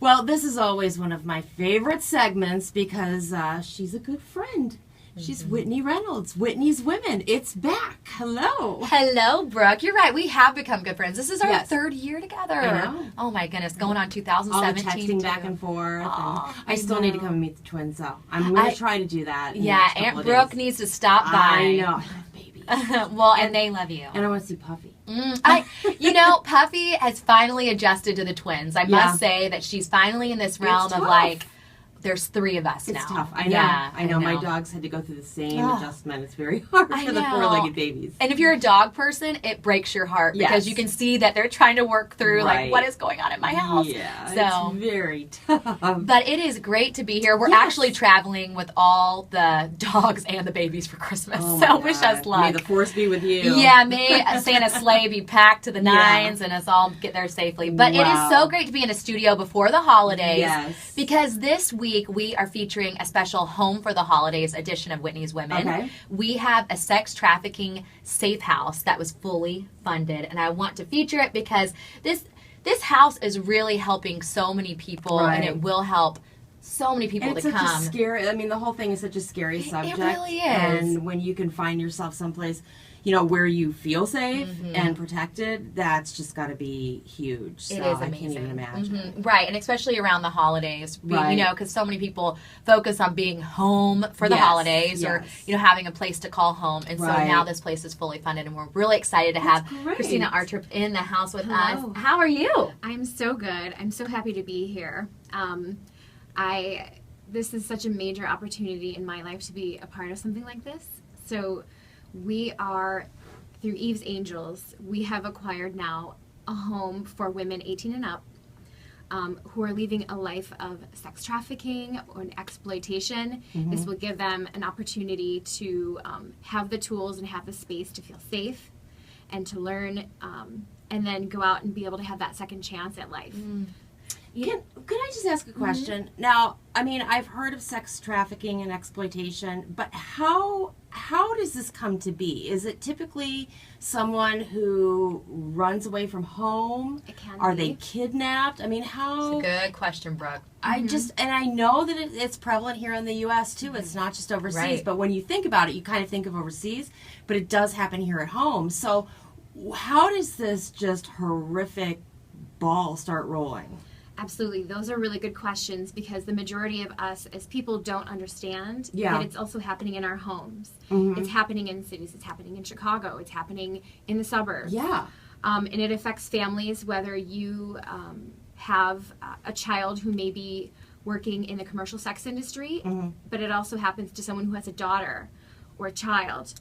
Well, this is always one of my favorite segments because she's a good friend. She's Whitney Reynolds, Whitney's Women. It's back. Hello. Hello, Brooke. You're right. We have become good friends. This is our Yes. third year together. I know. Oh, my goodness. Going on All the 2017. texting back and forth. Aw, and I still I need to know. come and meet the twins, though. I'm going to try to do that. in the Yeah, next couple Aunt of Brooke days. needs to stop by. I know. I love babies. Well, and they love you. And I want to see Puffy. Puffy has finally adjusted to the twins. I must say that she's finally in this realm of tough. like, there's three of us now. It's tough. I know. Yeah, I know. My dogs had to go through the same Oh. adjustment. It's very hard I for the know. four-legged babies. And if you're a dog person, it breaks your heart because Yes. you can see that they're trying to work through like Right. what is going on in my house. Yeah, So it's very tough. but it is great to be here. We're Yes. actually traveling with all the dogs and the babies for Christmas. Oh So my wish God. us luck. May the force be with you. Yeah, may Santa's sleigh be packed to the nines and us all get there safely. But it is Wow. so great to be in a studio before the holidays. Yes. Because this week we are featuring a special Home for the Holidays edition of Whitney's Women. Okay. We have a sex trafficking safe house that was fully funded. And I want to feature it because this house is really helping so many people and it will help so many people And it's to such come. a scary, I mean, the whole thing is such a scary subject. really is. And when you can find yourself someplace, where you feel safe and protected, that's just got to be huge. So It is I amazing. can't even imagine. Right, and especially around the holidays, Right. because so many people focus on being home for the Yes, holidays or, yes. having a place to call home. And so Right. now this place is fully funded, and we're really excited to have great. Christina Archer in the house with Hello. us. How are you? I'm so good. I'm so happy to be here. This is such a major opportunity in my life to be a part of something like this. So we are, through Eve's Angels, we have acquired now a home for women 18 and up who are leading a life of sex trafficking or exploitation. This will give them an opportunity to have the tools and have the space to feel safe and to learn and then go out and be able to have that second chance at life. Can I just ask a question? Now, I mean, I've heard of sex trafficking and exploitation, but how does this come to be? Is it typically someone who runs away from home? It can Are be. they kidnapped? I mean, how? It's a good question, Brooke. And I know that it's prevalent here in the U.S. too. It's not just overseas. Right. But when you think about it, you kind of think of overseas, but it does happen here at home. So how does this just horrific ball start rolling? Absolutely. Those are really good questions because the majority of us as people don't understand Yeah. that it's also happening in our homes. Mm-hmm. It's happening in cities. It's happening in Chicago. It's happening in the suburbs. Yeah. And it affects families, whether you have a child who may be working in the commercial sex industry, but it also happens to someone who has a daughter or a child.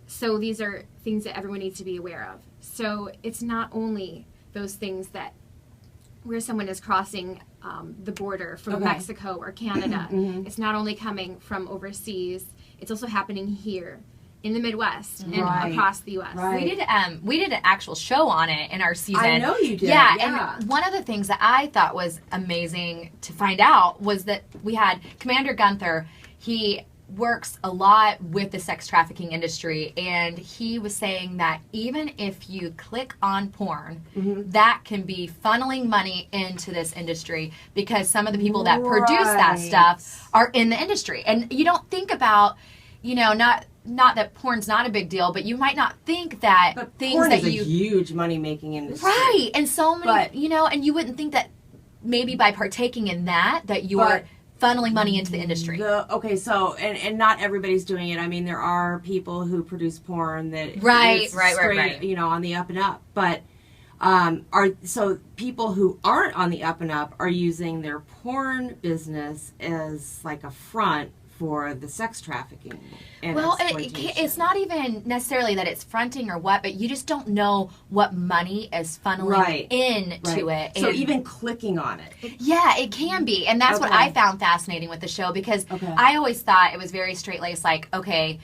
So these are things that everyone needs to be aware of. So it's not only those things that where someone is crossing the border from Mexico or Canada. It's not only coming from overseas, it's also happening here in the Midwest and across the U.S. Right. We did an actual show on it in our season. I know you did. Yeah, and one of the things that I thought was amazing to find out was that we had Commander Gunther. He works a lot with the sex trafficking industry, and he was saying that even if you click on porn, that can be funneling money into this industry because some of the people that produce that stuff are in the industry. And you don't think about, not that porn's not a big deal, but you might not think that But things porn that is you a huge money-making industry. right, and so many, But- and you wouldn't think that maybe by partaking in that you're But- funneling money into the industry. So and not everybody's doing it. I mean, there are people who produce porn that Right, is right. straight, on the up and up. But so people who aren't on the up and up are using their porn business as like a front for the sex trafficking and Well, exploitation. it's not even necessarily that it's fronting or what, but you just don't know what money is funneling into it. So And- even clicking on it. yeah, it can be. And that's what Okay. I found fascinating with the show because Okay. I always thought it was very straight-laced, like, okay,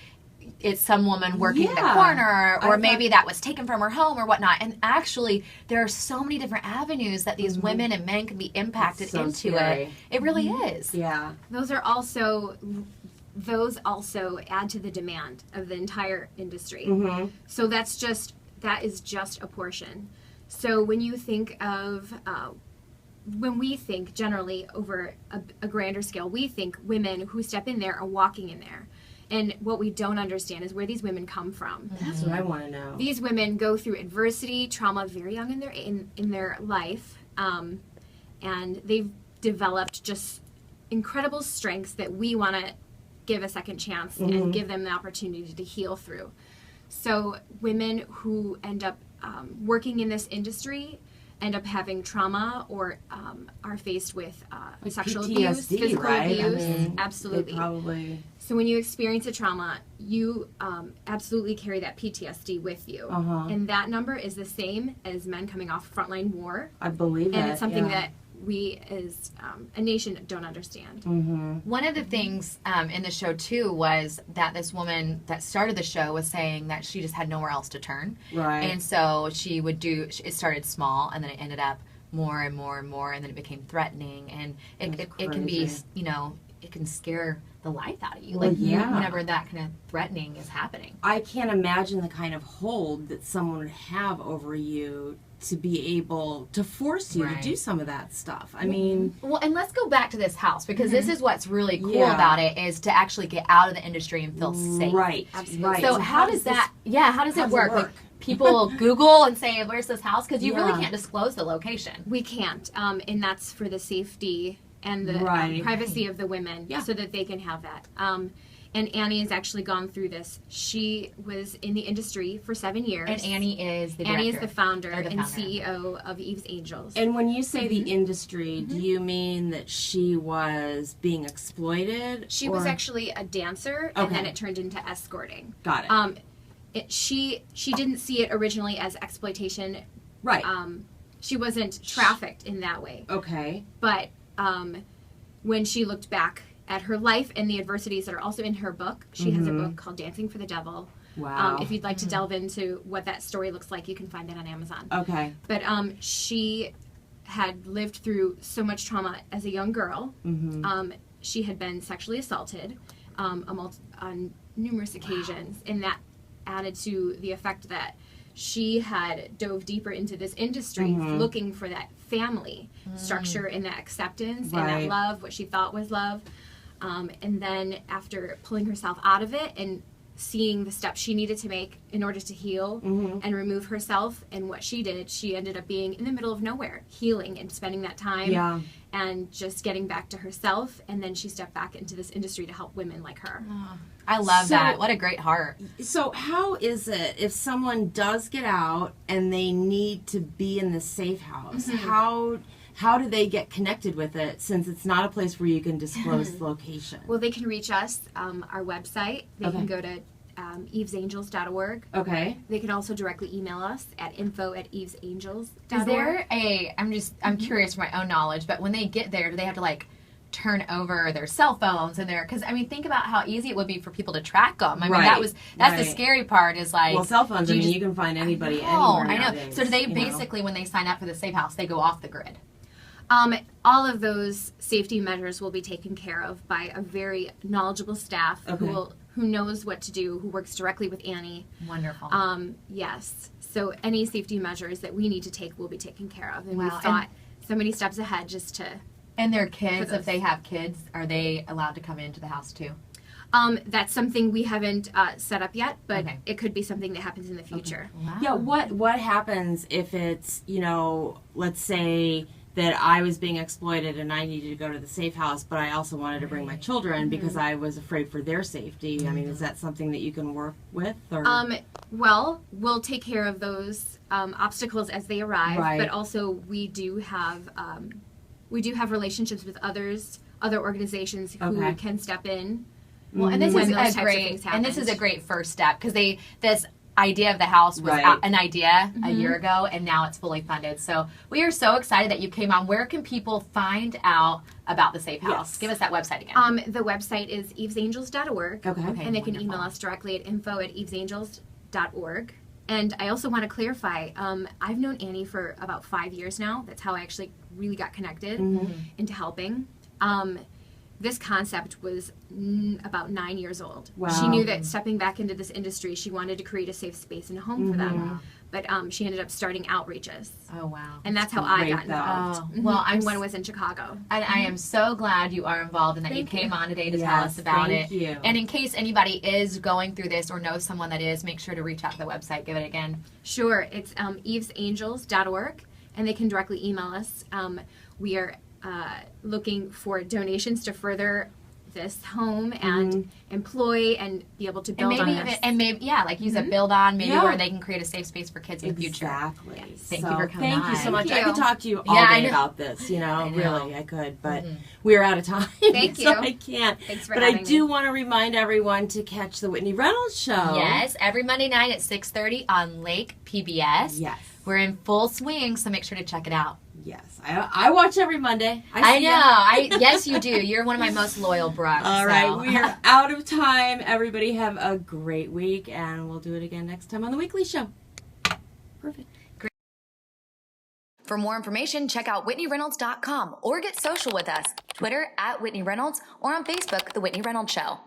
it's some woman working in the Yeah. corner, I or thought- maybe that was taken from her home or whatnot. And actually, there are so many different avenues that these women and men can be impacted That's so into scary. it. It really is. Yeah. Those also add to the demand of the entire industry. So that is just a portion. So when you think of when we think generally over a grander scale, we think women who step in there are walking in there. And what we don't understand is where these women come from. That's what I want to know. These women go through adversity, trauma very young in their life, and they've developed just incredible strengths that we want to give a second chance and give them the opportunity to heal through. So women who end up working in this industry end up having trauma or are faced with Like sexual PTSD, abuse, physical right? abuse. I mean, Absolutely. they probably. So when you experience a trauma, you absolutely carry that PTSD with you. And that number is the same as men coming off frontline war. I believe And it, it's something yeah. that we as a nation don't understand. One of the things in the show too was that this woman that started the show was saying that she just had nowhere else to turn, Right. and so she would do. It started small, and then it ended up more and more and more, and then it became threatening, and it can be, crazy. you know, it can scare the life out of you, Well, like yeah. whenever that kind of threatening is happening. I can't imagine the kind of hold that someone would have over you to be able to force you Right. to do some of that stuff. I mean, Well, and let's go back to this house, because this is what's really cool Yeah. about it, is to actually get out of the industry and feel safe. right, Absolutely. right. So how does that? Yeah, how does it work? Like, work? people Google and say, "Where's this house?" Because you Yeah. really can't disclose the location. We can't, and that's for the safety and the Right. privacy of the women, Yeah. so that they can have that. And Annie has actually gone through this. She was in the industry for 7 years. And Annie is the Annie is director. the founder Or the and founder. CEO of Eve's Angels. And when you say the industry, do you mean that she was being exploited? She was or- actually a dancer, and then Okay. it turned into escorting. Got it. She didn't see it originally as exploitation. Right. She wasn't trafficked in that way. Okay. But when she looked back at her life and the adversities that are also in her book, she has a book called Dancing for the Devil. Wow. If you'd like to delve into what that story looks like, you can find that on Amazon. Okay. But she had lived through so much trauma as a young girl. She had been sexually assaulted on numerous occasions, and that added to the effect that she had dove deeper into this industry looking for that family structure and that acceptance and that Right. love, what she thought was love. And then after pulling herself out of it and seeing the steps she needed to make in order to heal and remove herself, and what she did, she ended up being in the middle of nowhere, healing and spending that time Yeah. and just getting back to herself. And then she stepped back into this industry to help women like her. I love So- that. What a great heart. So how is it if someone does get out and they need to be in the safe house? How do they get connected with it, since it's not a place where you can disclose the location? Well, they can reach us, our website. They Okay. can go to evesangels.org. Okay. They can also directly email us at info@evesangels.org. Is there I'm curious for my own knowledge, but when they get there, do they have to like turn over their cell phones and because I mean, think about how easy it would be for people to track them. I mean, Right, that's the right. scary part is like, Well, cell phones, do I you mean, just- you can find anybody Oh, anywhere I know. nowadays, So do they you know? basically, when they sign up for the safe house, they go off the grid? All of those safety measures will be taken care of by a very knowledgeable staff Okay. who knows what to do, who works directly with Annie. Wonderful. Yes. So any safety measures that we need to take will be taken care of. And Wow. we've thought so many steps ahead just to... And their kids, for if they have kids, are they allowed to come into the house too? That's something we haven't set up yet, but Okay. it could be something that happens in the future. Wow. Yeah, what happens if it's, let's say that I was being exploited and I needed to go to the safe house, but I also wanted to bring my children because I was afraid for their safety. I mean, is that something that you can work with? Or? Well, we'll take care of those obstacles as they arrive, Right. but also we do have relationships with other organizations who Okay. can step in. Well, and this when is those types a of great, things and this is a happened. great first step because this idea of the house was Right. an idea a year ago, and now it's fully funded. So we are so excited that you came on. Where can people find out about the safe house? Yes. Give us that website again. The website is evesangels.org, Okay. and they can wonderful. email us directly at info@evesangels.org. And I also want to clarify, I've known Annie for about 5 years now. That's how I actually really got connected into helping. this concept was about 9 years old. Wow. She knew that stepping back into this industry, she wanted to create a safe space and a home for them. But she ended up starting outreaches. Oh, wow. And that's how I Great, got involved. Oh, well, and one was in Chicago. And I am so glad you are involved and that Thank you came you. on today to tell Yes, us about thank it. you. And in case anybody is going through this or knows someone that is, make sure to reach out to the website. Give it again. Sure, it's evesangels.org, and they can directly email us. We are looking for donations to further this home and employ and be able to build on this. Yeah, like you said, build on maybe Yeah. where they can create a safe space for kids in the future. Exactly. Thank you for coming Thank you so on. much. Thank I could you. talk to you all Yeah, I day know. about this, you know, I know. really, I could, but we're out of time. Thank So you. I can't. Thanks for But I having do me. want to remind everyone to catch the Whitney Reynolds show. Yes, every Monday night at 6:30 on Lake PBS. Yes. We're in full swing, so make sure to check it out. Yes. I watch every Monday. I see know. ya. Yes, you do. You're one of my most loyal Brooks. All so. right. We are out of time. Everybody have a great week, and we'll do it again next time on The Weekly Show. Perfect. For more information, check out WhitneyReynolds.com or get social with us. Twitter @Whitney Reynolds or on Facebook, The Whitney Reynolds Show.